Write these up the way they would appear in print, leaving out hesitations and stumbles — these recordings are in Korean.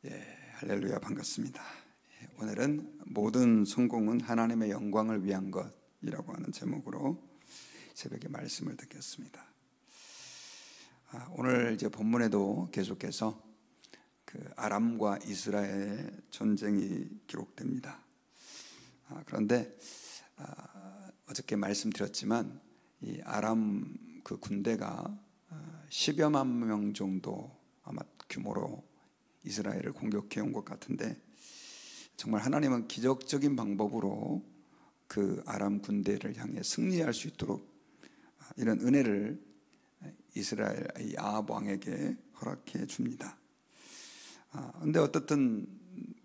할렐루야, 반갑습니다. 오늘은 모든 성공은 하나님의 영광을 위한 것이라고 하는 제목으로 새벽에 말씀을 듣겠습니다. 오늘 이제 본문에도 계속해서 그 아람과 이스라엘 전쟁이 기록됩니다. 그런데 어저께 말씀드렸지만 이 아람 그 군대가 10여만 명 정도 아마 규모로 이스라엘을 공격해 온 것 같은데, 정말 하나님은 기적적인 방법으로 그 아람 군대를 향해 승리할 수 있도록 이런 은혜를 이스라엘 이 아합 왕에게 허락해 줍니다. 그런데 어떻든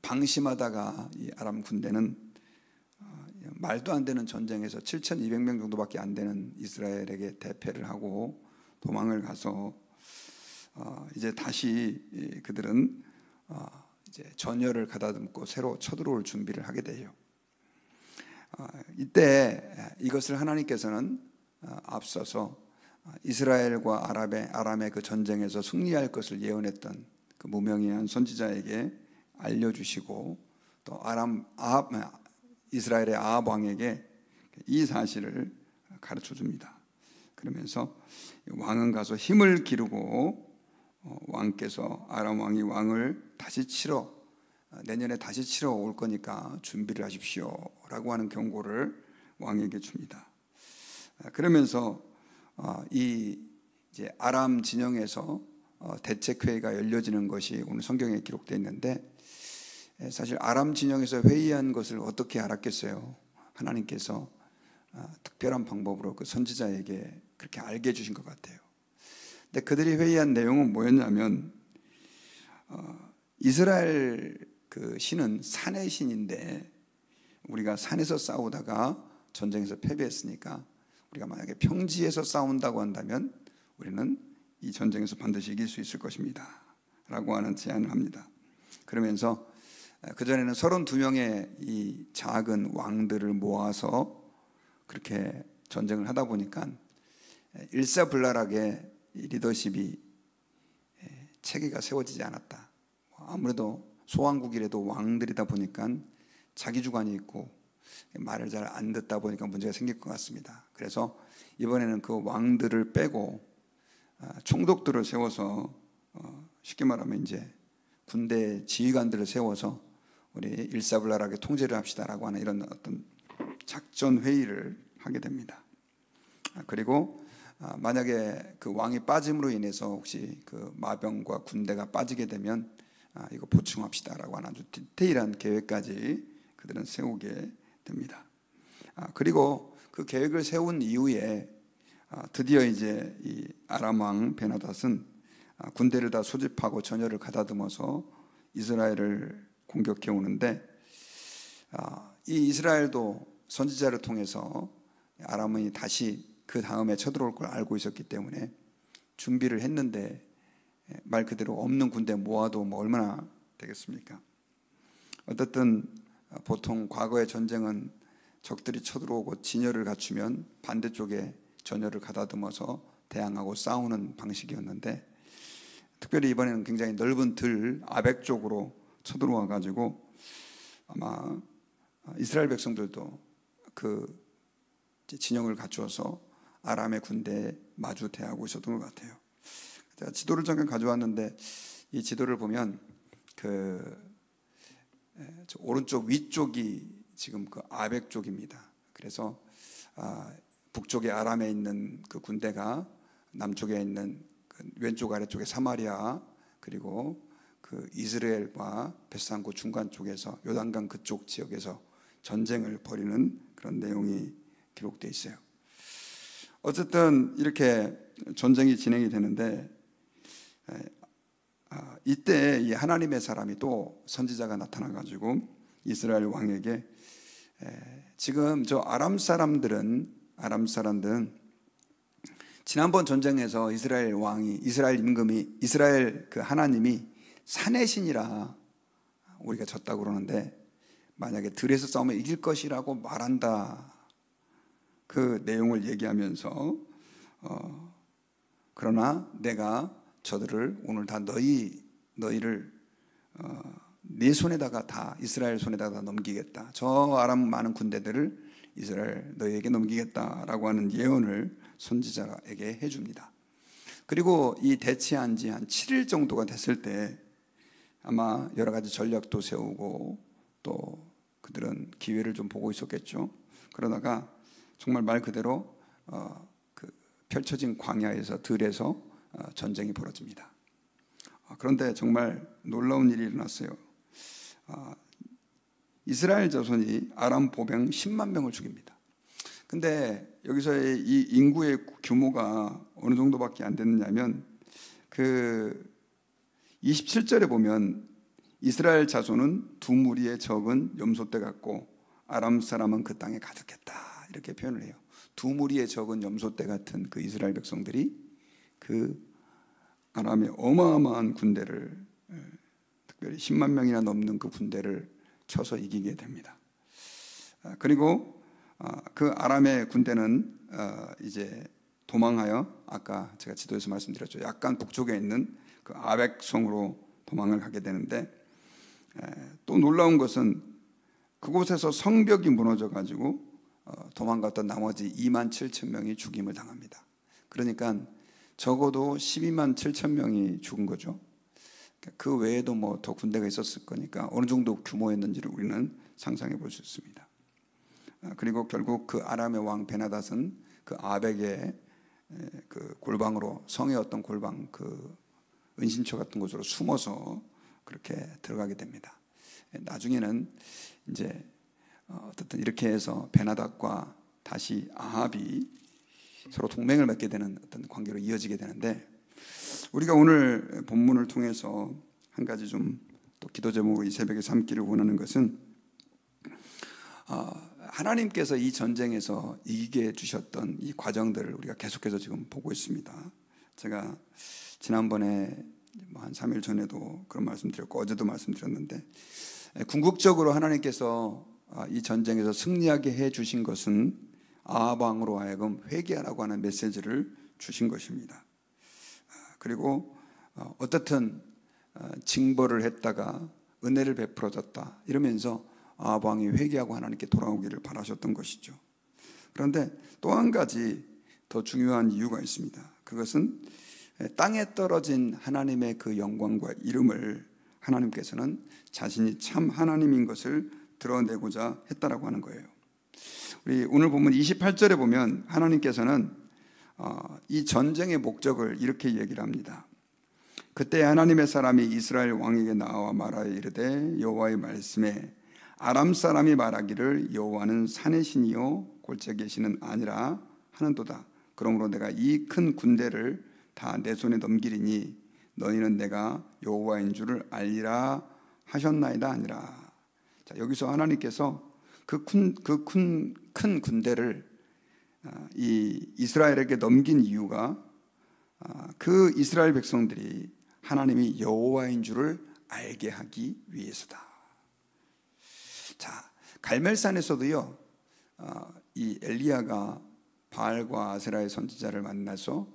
방심하다가 이 아람 군대는 말도 안 되는 전쟁에서 7,200명 정도밖에 안 되는 이스라엘에게 대패를 하고 도망을 가서 이제 다시 그들은 이제 전열을 가다듬고 새로 쳐들어올 준비를 하게 돼요. 이때 이것을 하나님께서는 앞서서 이스라엘과 아람의 그 전쟁에서 승리할 것을 예언했던 그 무명의한 선지자에게 알려주시고, 또 이스라엘의 아합 왕에게 이 사실을 가르쳐 줍니다. 그러면서 왕은 가서 힘을 기르고 왕께서 아람 왕이 왕을 다시 내년에 다시 치러 올 거니까 준비를 하십시오 라고 하는 경고를 왕에게 줍니다. 그러면서 이제 아람 진영에서 대책회의가 열려지는 것이 오늘 성경에 기록되어 있는데, 사실 아람 진영에서 회의한 것을 어떻게 알았겠어요? 하나님께서 특별한 방법으로 그 선지자에게 그렇게 알게 해주신 것 같아요. 근데 그들이 회의한 내용은 뭐였냐면, 이스라엘 그 신은 산의 신인데 우리가 산에서 싸우다가 전쟁에서 패배했으니까 우리가 만약에 평지에서 싸운다고 한다면 우리는 이 전쟁에서 반드시 이길 수 있을 것입니다 라고 하는 제안을 합니다. 그러면서 그전에는 32명의 이 작은 왕들을 모아서 그렇게 전쟁을 하다 보니까 일사불란하게 리더십이 체계가 세워지지 않았다. 아무래도 소왕국이라도 왕들이다 보니까 자기 주관이 있고 말을 잘 안 듣다 보니까 문제가 생길 것 같습니다. 그래서 이번에는 그 왕들을 빼고 총독들을 세워서 쉽게 말하면 이제 군대 지휘관들을 세워서 우리 일사불란하게 통제를 합시다라고 하는 이런 어떤 작전 회의를 하게 됩니다. 그리고 만약에 그 왕이 빠짐으로 인해서 혹시 그 마병과 군대가 빠지게 되면 이거 보충합시다라고 하는 아주 디테일한 계획까지 그들은 세우게 됩니다. 그리고 그 계획을 세운 이후에 드디어 이제 이 아람 왕 베나닷은 군대를 다 소집하고 전열을 가다듬어서 이스라엘을 공격해 오는데, 이 이스라엘도 선지자를 통해서 아람이 다시 그 다음에 쳐들어올 걸 알고 있었기 때문에 준비를 했는데, 말 그대로 없는 군대 모아도 뭐 얼마나 되겠습니까? 어쨌든 보통 과거의 전쟁은 적들이 쳐들어오고 진열을 갖추면 반대쪽에 전열을 가다듬어서 대항하고 싸우는 방식이었는데, 특별히 이번에는 굉장히 넓은 아벡 쪽으로 쳐들어와 가지고 아마 이스라엘 백성들도 그 진영을 갖추어서 아람의 군대에 마주 대하고 있었던 것 같아요. 제가 지도를 잠깐 가져왔는데, 이 지도를 보면 오른쪽 위쪽이 지금 그 아벡 쪽입니다. 그래서 북쪽에 아람에 있는 그 군대가 남쪽에 있는 그 왼쪽 아래쪽에 사마리아, 그리고 그 이스라엘과 베산고 중간 쪽에서 요단강 그쪽 지역에서 전쟁을 벌이는 그런 내용이 기록되어 있어요. 어쨌든 이렇게 전쟁이 진행이 되는데, 이때 이 하나님의 사람이 또 선지자가 나타나가지고 이스라엘 왕에게 지금 저 아람 사람들은 지난번 전쟁에서 이스라엘 그 하나님이 산의 신이라 우리가 졌다고 그러는데, 만약에 들에서 싸우면 이길 것이라고 말한다. 그 내용을 얘기하면서 그러나 내가 저들을 오늘 다 너희를 내 손에다가 다 이스라엘 손에다가 다 넘기겠다. 저 아람 많은 군대들을 이스라엘 너희에게 넘기겠다라고 하는 예언을 선지자에게 해줍니다. 그리고 이 대치한 지 한 7일 정도가 됐을 때 아마 여러 가지 전략도 세우고 또 그들은 기회를 좀 보고 있었겠죠. 그러다가 정말 말 그대로 그 펼쳐진 광야에서 들에서 전쟁이 벌어집니다. 그런데 정말 놀라운 일이 일어났어요. 이스라엘 자손이 아람 보병 10만 명을 죽입니다. 근데 여기서의 이 인구의 규모가 어느 정도밖에 안 됐느냐면 그 27절에 보면 이스라엘 자손은 두 무리의 적은 염소떼 같고 아람 사람은 그 땅에 가득했다 이렇게 표현을 해요. 두 무리의 적은 염소떼 같은 그 이스라엘 백성들이 그 아람의 어마어마한 군대를, 특별히 10만 명이나 넘는 그 군대를 쳐서 이기게 됩니다. 그리고 그 아람의 군대는 이제 도망하여 아까 제가 지도에서 말씀드렸죠. 약간 북쪽에 있는 그 아벡성으로 도망을 가게 되는데 또 놀라운 것은 그곳에서 성벽이 무너져 가지고 도망갔던 나머지 2만 7천 명이 죽임을 당합니다. 그러니까 적어도 12만 7천 명이 죽은 거죠. 그 외에도 뭐 더 군대가 있었을 거니까 어느 정도 규모였는지를 우리는 상상해 볼 수 있습니다. 그리고 결국 그 아람의 왕 베나닷은 그 아벡의 그 골방으로, 성의 어떤 골방, 그 은신처 같은 곳으로 숨어서 그렇게 들어가게 됩니다. 나중에는 이제 어쨌든 이렇게 해서 베나닷과 다시 아합이 서로 동맹을 맺게 되는 어떤 관계로 이어지게 되는데, 우리가 오늘 본문을 통해서 한 가지 좀 또 기도 제목으로 이 새벽에 삼기를 원하는 것은 하나님께서 이 전쟁에서 이기게 해주셨던 이 과정들을 우리가 계속해서 지금 보고 있습니다. 제가 지난번에 한 3일 전에도 그런 말씀드렸고 어제도 말씀드렸는데, 궁극적으로 하나님께서 이 전쟁에서 승리하게 해주신 것은 아합 왕으로 하여금 회개하라고 하는 메시지를 주신 것입니다. 그리고 어떻든 징벌을 했다가 은혜를 베풀어줬다 이러면서 아합 왕이 회개하고 하나님께 돌아오기를 바라셨던 것이죠. 그런데 또 한 가지 더 중요한 이유가 있습니다. 그것은 땅에 떨어진 하나님의 그 영광과 이름을 하나님께서는 자신이 참 하나님인 것을 드러내고자 했다라고 하는 거예요. 우리 오늘 본문 28절에 보면 하나님께서는 이 전쟁의 목적을 이렇게 얘기를 합니다. 그때 하나님의 사람이 이스라엘 왕에게 나와 말하여 이르되 여호와의 말씀에 아람 사람이 말하기를 여호와는 산의 신이요 골짜기의 신은 아니라 하는도다. 그러므로 내가 이 큰 군대를 다 내 손에 넘기리니 너희는 내가 여호와인 줄을 알리라 하셨나이다 아니라. 자, 여기서 하나님께서 그 큰 군대를 이 이스라엘에게 넘긴 이유가 그 이스라엘 백성들이 하나님이 여호와인 줄을 알게 하기 위해서다. 자, 갈멜산에서도요, 이 엘리야가 바알과 아세라의 선지자를 만나서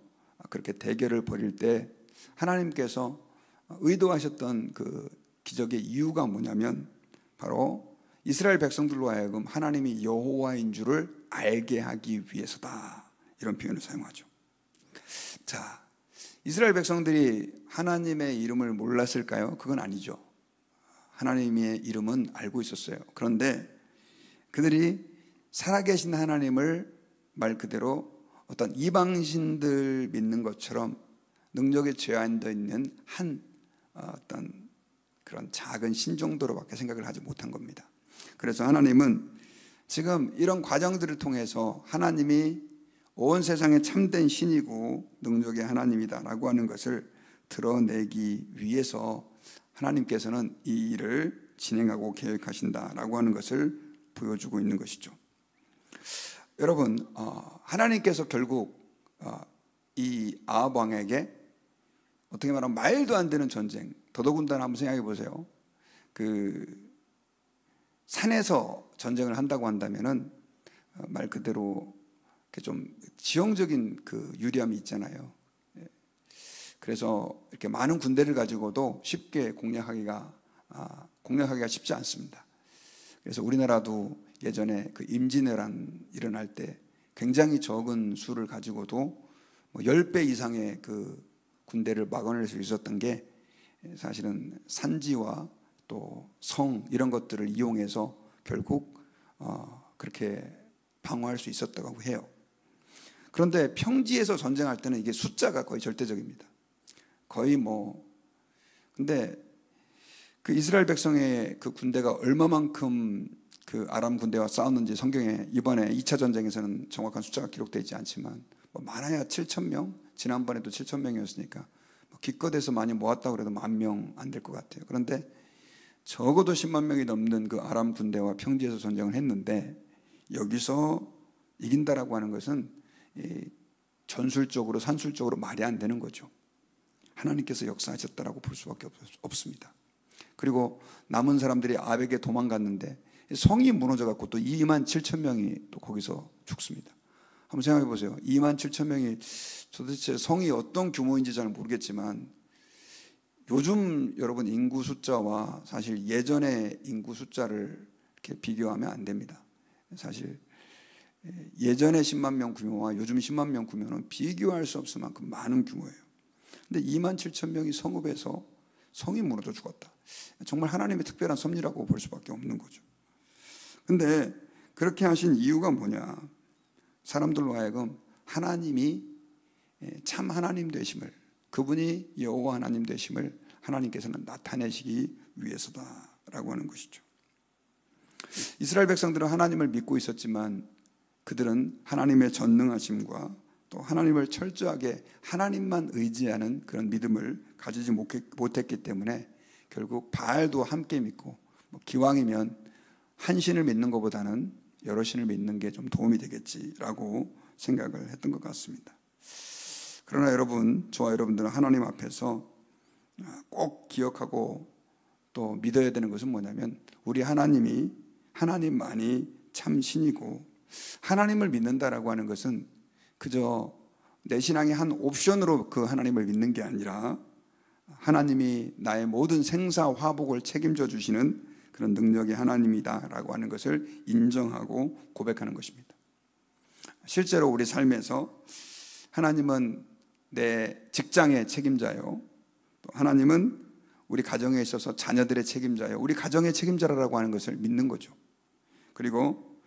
그렇게 대결을 벌일 때 하나님께서 의도하셨던 그 기적의 이유가 뭐냐면 바로 이스라엘 백성들로 하여금 하나님이 여호와인 줄을 알게 하기 위해서다, 이런 표현을 사용하죠. 자, 이스라엘 백성들이 하나님의 이름을 몰랐을까요? 그건 아니죠. 하나님의 이름은 알고 있었어요. 그런데 그들이 살아계신 하나님을 말 그대로 어떤 이방신들 믿는 것처럼 능력에 제한되어 있는 한 어떤 그런 작은 신 정도로밖에 생각을 하지 못한 겁니다. 그래서 하나님은 지금 이런 과정들을 통해서 하나님이 온 세상에 참된 신이고 능력의 하나님이다라고 하는 것을 드러내기 위해서 하나님께서는 이 일을 진행하고 계획하신다라고 하는 것을 보여주고 있는 것이죠. 여러분, 하나님께서 결국 이 아합 왕에게 어떻게 말하면 말도 안 되는 전쟁, 더더군다나 한번 생각해 보세요. 그 산에서 전쟁을 한다고 한다면은 말 그대로 좀 지형적인 그 유리함이 있잖아요. 그래서 이렇게 많은 군대를 가지고도 쉽게 공략하기가 공략하기가 쉽지 않습니다. 그래서 우리나라도 예전에 그 임진왜란 일어날 때 굉장히 적은 수를 가지고도 뭐 10배 이상의 그 군대를 막아낼 수 있었던 게 사실은 산지와 또 성 이런 것들을 이용해서 결국 그렇게 방어할 수 있었다고 해요. 그런데 평지에서 전쟁할 때는 이게 숫자가 거의 절대적입니다. 거의 근데 그 이스라엘 백성의 그 군대가 얼마만큼 그 아람 군대와 싸웠는지 성경에 이번에 2차 전쟁에서는 정확한 숫자가 기록되어 있지 않지만 많아야 7,000명, 지난번에도 7,000명이었으니까 기껏해서 많이 모았다고 해도 10,000명 안 될 것 같아요. 그런데 적어도 10만 명이 넘는 그 아람 군대와 평지에서 전쟁을 했는데 여기서 이긴다라고 하는 것은 전술적으로 산술적으로 말이 안 되는 거죠. 하나님께서 역사하셨다라고 볼 수밖에 없습니다. 그리고 남은 사람들이 아벡에 도망갔는데 성이 무너져갖고 또 27,000명이 또 거기서 죽습니다. 한번 생각해 보세요. 27,000명이 도대체 성이 어떤 규모인지 잘 모르겠지만 요즘 여러분 인구 숫자와 사실 예전의 인구 숫자를 이렇게 비교하면 안 됩니다. 사실 예전의 10만 명 규모와 요즘 10만 명 규모는 비교할 수 없을 만큼 많은 규모예요. 근데 27,000명이 성읍에서 성이 무너져 죽었다. 정말 하나님의 특별한 섭리라고 볼 수밖에 없는 거죠. 근데 그렇게 하신 이유가 뭐냐? 사람들로 하여금 하나님이 참 하나님 되심을, 그분이 여호와 하나님 되심을 하나님께서는 나타내시기 위해서다라고 하는 것이죠. 이스라엘 백성들은 하나님을 믿고 있었지만 그들은 하나님의 전능하심과 또 하나님을 철저하게 하나님만 의지하는 그런 믿음을 가지지 못했기 때문에 결국 바알도 함께 믿고 기왕이면 한 신을 믿는 것보다는 여러 신을 믿는 게 좀 도움이 되겠지라고 생각을 했던 것 같습니다. 그러나 여러분, 저와 여러분들은 하나님 앞에서 꼭 기억하고 또 믿어야 되는 것은 뭐냐면 우리 하나님만이 참 신이고 하나님을 믿는다라고 하는 것은 그저 내 신앙의 한 옵션으로 그 하나님을 믿는 게 아니라 하나님이 나의 모든 생사 화복을 책임져 주시는 그런 능력의 하나님이다라고 하는 것을 인정하고 고백하는 것입니다. 실제로 우리 삶에서 하나님은 내 직장의 책임자요, 또 하나님은 우리 가정에 있어서 자녀들의 책임자요, 우리 가정의 책임자라고 하는 것을 믿는 거죠. 그리고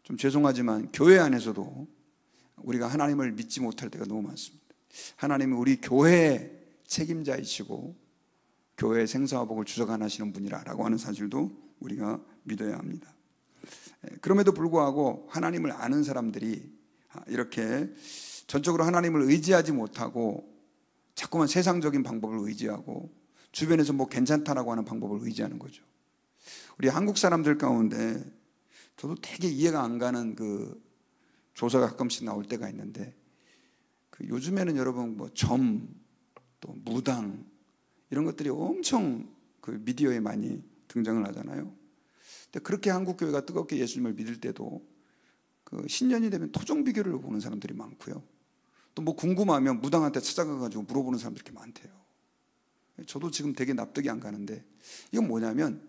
좀 죄송하지만 교회 안에서도 우리가 하나님을 믿지 못할 때가 너무 많습니다. 하나님은 우리 교회의 책임자이시고 교회의 생사화복을 주저간하시는 분이라고 하는 사실도 우리가 믿어야 합니다. 그럼에도 불구하고 하나님을 아는 사람들이 이렇게 전적으로 하나님을 의지하지 못하고 자꾸만 세상적인 방법을 의지하고 주변에서 괜찮다라고 하는 방법을 의지하는 거죠. 우리 한국 사람들 가운데 저도 되게 이해가 안 가는 그 조사가 가끔씩 나올 때가 있는데 요즘에는 여러분 또 무당 이런 것들이 엄청 그 미디어에 많이 등장을 하잖아요. 근데 그렇게 한국 교회가 뜨겁게 예수님을 믿을 때도 그 신년이 되면 토종 비교를 보는 사람들이 많고요. 또 궁금하면 무당한테 찾아가가지고 물어보는 사람들이 이렇게 많대요. 저도 지금 되게 납득이 안 가는데 이건 뭐냐면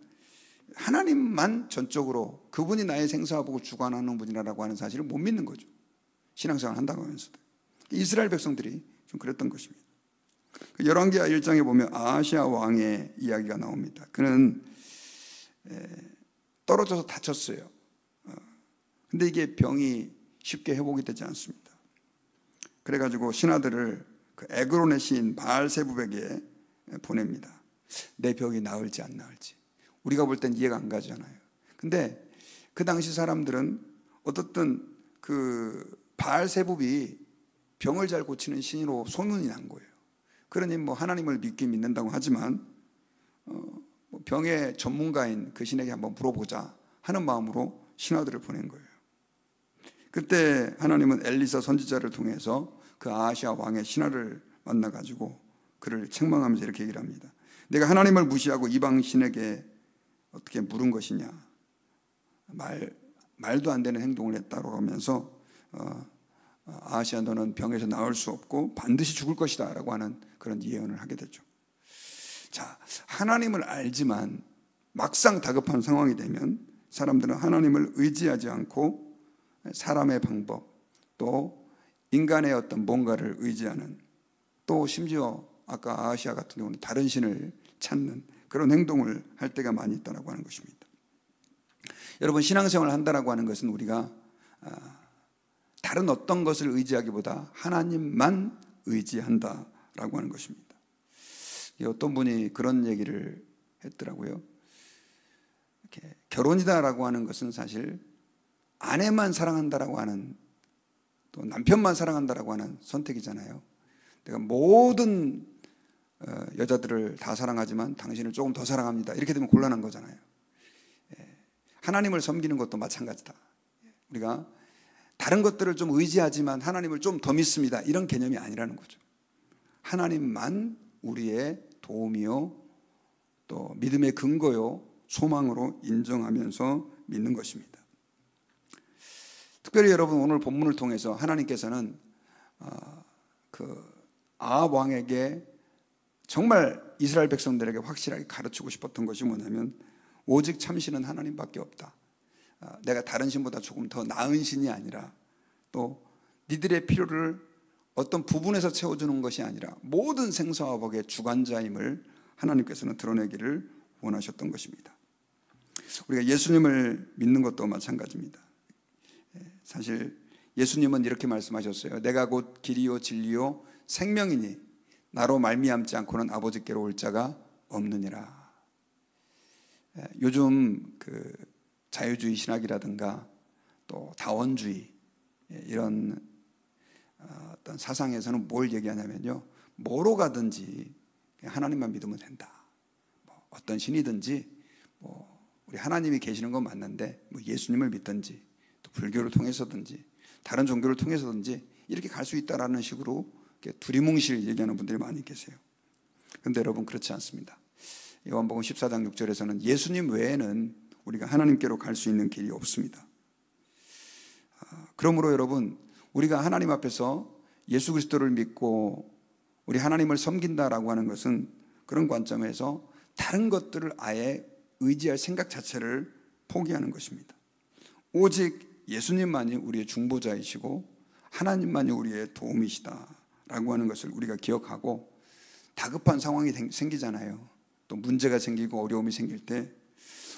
하나님만 전적으로 그분이 나의 생사화복을 주관하는 분이라고 하는 사실을 못 믿는 거죠. 신앙생활 한다고 하면서도. 이스라엘 백성들이 좀 그랬던 것입니다. 열왕기하 1장에 보면 아하시아 왕의 이야기가 나옵니다. 그는 떨어져서 다쳤어요. 근데 이게 병이 쉽게 회복이 되지 않습니다. 그래가지고 신하들을 그 에그론의 시인 바알세부백에 보냅니다. 내 병이 나을지 안 나을지. 우리가 볼 땐 이해가 안 가잖아요. 근데 그 당시 사람들은 어떻든 그 바알세부비 병을 잘 고치는 신으로 소문이 난 거예요. 그러니 하나님을 믿는다고 하지만 병의 전문가인 그 신에게 한번 물어보자 하는 마음으로 신하들을 보낸 거예요. 그때 하나님은 엘리사 선지자를 통해서 그 아하시아 왕의 신하를 만나가지고 그를 책망하면서 이렇게 얘기를 합니다. 내가 하나님을 무시하고 이방 신에게 어떻게 물은 것이냐, 말도 안 되는 행동을 했다고 하면서 아하시아 너는 병에서 나을 수 없고 반드시 죽을 것이다 라고 하는 그런 예언을 하게 되죠. 자, 하나님을 알지만 막상 다급한 상황이 되면 사람들은 하나님을 의지하지 않고 사람의 방법, 또 인간의 어떤 뭔가를 의지하는, 또 심지어 아까 아하시아 같은 경우는 다른 신을 찾는 그런 행동을 할 때가 많이 있다고 하는 것입니다. 여러분, 신앙생활을 한다라고 하는 것은 우리가 다른 어떤 것을 의지하기보다 하나님만 의지한다라고 하는 것입니다. 어떤 분이 그런 얘기를 했더라고요. 이렇게 결혼이다라고 하는 것은 사실 아내만 사랑한다라고 하는, 또 남편만 사랑한다라고 하는 선택이잖아요. 내가 모든 여자들을 다 사랑하지만 당신을 조금 더 사랑합니다. 이렇게 되면 곤란한 거잖아요. 하나님을 섬기는 것도 마찬가지다. 우리가 다른 것들을 좀 의지하지만 하나님을 좀 더 믿습니다. 이런 개념이 아니라는 거죠. 하나님만 우리의 도움이요, 또 믿음의 근거요, 소망으로 인정하면서 믿는 것입니다. 특별히 여러분, 오늘 본문을 통해서 하나님께서는 그 아합 왕에게 정말 이스라엘 백성들에게 확실하게 가르치고 싶었던 것이 뭐냐면, 오직 참신은 하나님밖에 없다. 내가 다른 신보다 조금 더 나은 신이 아니라, 또 니들의 필요를 어떤 부분에서 채워주는 것이 아니라 모든 생사와 복의 주관자임을 하나님께서는 드러내기를 원하셨던 것입니다. 우리가 예수님을 믿는 것도 마찬가지입니다. 사실 예수님은 이렇게 말씀하셨어요. 내가 곧 길이요 진리요 생명이니 나로 말미암지 않고는 아버지께로 올 자가 없느니라. 요즘 그 자유주의 신학이라든가 또 다원주의 이런 어떤 사상에서는 뭘 얘기하냐면요, 뭐로 가든지 하나님만 믿으면 된다. 어떤 신이든지 우리 하나님이 계시는 건 맞는데 예수님을 믿든지 또 불교를 통해서든지 다른 종교를 통해서든지 이렇게 갈 수 있다라는 식으로 두리뭉실 얘기하는 분들이 많이 계세요. 그런데 여러분, 그렇지 않습니다. 요한복음 14장 6절에서는 예수님 외에는 우리가 하나님께로 갈 수 있는 길이 없습니다. 그러므로 여러분, 우리가 하나님 앞에서 예수 그리스도를 믿고 우리 하나님을 섬긴다라고 하는 것은 그런 관점에서 다른 것들을 아예 의지할 생각 자체를 포기하는 것입니다. 오직 예수님만이 우리의 중보자이시고 하나님만이 우리의 도움이시다라고 하는 것을 우리가 기억하고, 다급한 상황이 생기잖아요. 또 문제가 생기고 어려움이 생길 때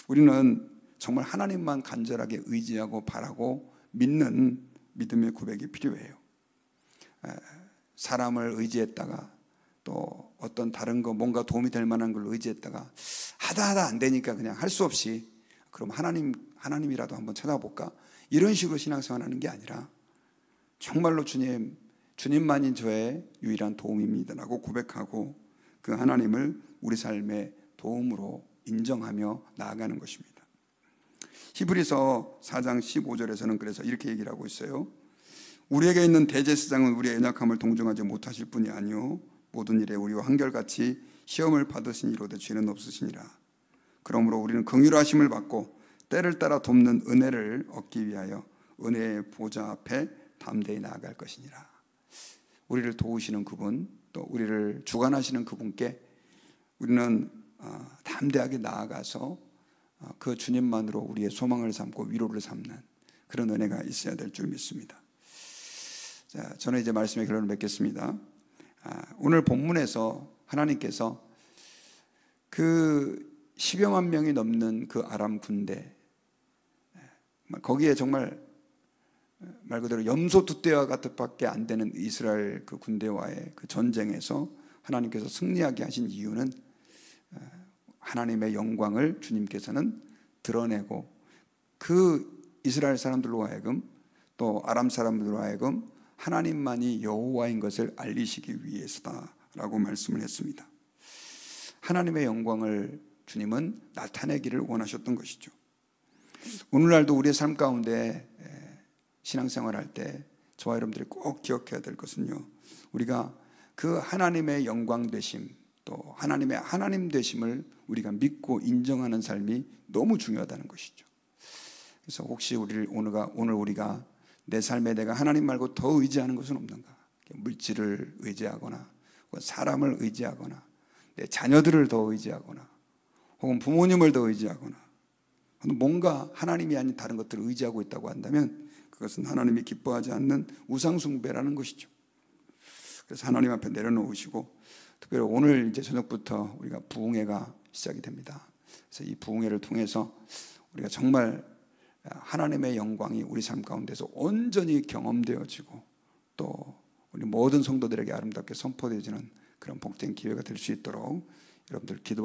우리는 정말 하나님만 간절하게 의지하고 바라고 믿는 믿음의 고백이 필요해요. 사람을 의지했다가 또 어떤 다른 거 뭔가 도움이 될 만한 걸 의지했다가 하다 안 되니까 그냥 할 수 없이 그럼 하나님이라도 한번 찾아볼까? 이런 식으로 신앙생활하는 게 아니라 정말로 주님만이 저의 유일한 도움입니다라고 고백하고 그 하나님을 우리 삶의 도움으로 인정하며 나아가는 것입니다. 히브리서 4장 15절에서는 그래서 이렇게 얘기를 하고 있어요. 우리에게 있는 대제사장은 우리의 연약함을 동정하지 못하실 뿐이 아니요 모든 일에 우리와 한결같이 시험을 받으신 이로되 죄는 없으시니라. 그러므로 우리는 긍휼하심을 받고 때를 따라 돕는 은혜를 얻기 위하여 은혜의 보좌 앞에 담대히 나아갈 것이니라. 우리를 도우시는 그분, 또 우리를 주관하시는 그분께 우리는 담대하게 나아가서 그 주님만으로 우리의 소망을 삼고 위로를 삼는 그런 은혜가 있어야 될 줄 믿습니다. 자, 저는 이제 말씀의 결론을 맺겠습니다. 오늘 본문에서 하나님께서 그 10여만 명이 넘는 그 아람 군대, 거기에 정말 말 그대로 염소 두 떼와 같은 밖에 안 되는 이스라엘 그 군대와의 그 전쟁에서 하나님께서 승리하게 하신 이유는 하나님의 영광을 주님께서는 드러내고 그 이스라엘 사람들로 하여금 또 아람 사람들로 하여금 하나님만이 여호와인 것을 알리시기 위해서다라고 말씀을 했습니다. 하나님의 영광을 주님은 나타내기를 원하셨던 것이죠. 오늘날도 우리의 삶 가운데 신앙생활할 때 저와 여러분들이 꼭 기억해야 될 것은요, 우리가 그 하나님의 영광 되심, 또 하나님의 하나님 되심을 우리가 믿고 인정하는 삶이 너무 중요하다는 것이죠. 그래서 혹시 오늘 우리가 내 삶에 내가 하나님 말고 더 의지하는 것은 없는가? 물질을 의지하거나 사람을 의지하거나 내 자녀들을 더 의지하거나 혹은 부모님을 더 의지하거나 뭔가 하나님이 아닌 다른 것들을 의지하고 있다고 한다면 그것은 하나님이 기뻐하지 않는 우상숭배라는 것이죠. 그래서 하나님 앞에 내려놓으시고, 특별히 오늘 이제 저녁부터 우리가 부흥회가 시작이 됩니다. 그래서 이 부흥회를 통해서 우리가 정말 하나님의 영광이 우리 삶 가운데서 온전히 경험되어지고 또 우리 모든 성도들에게 아름답게 선포되어지는 그런 복된 기회가 될 수 있도록 여러분들 기도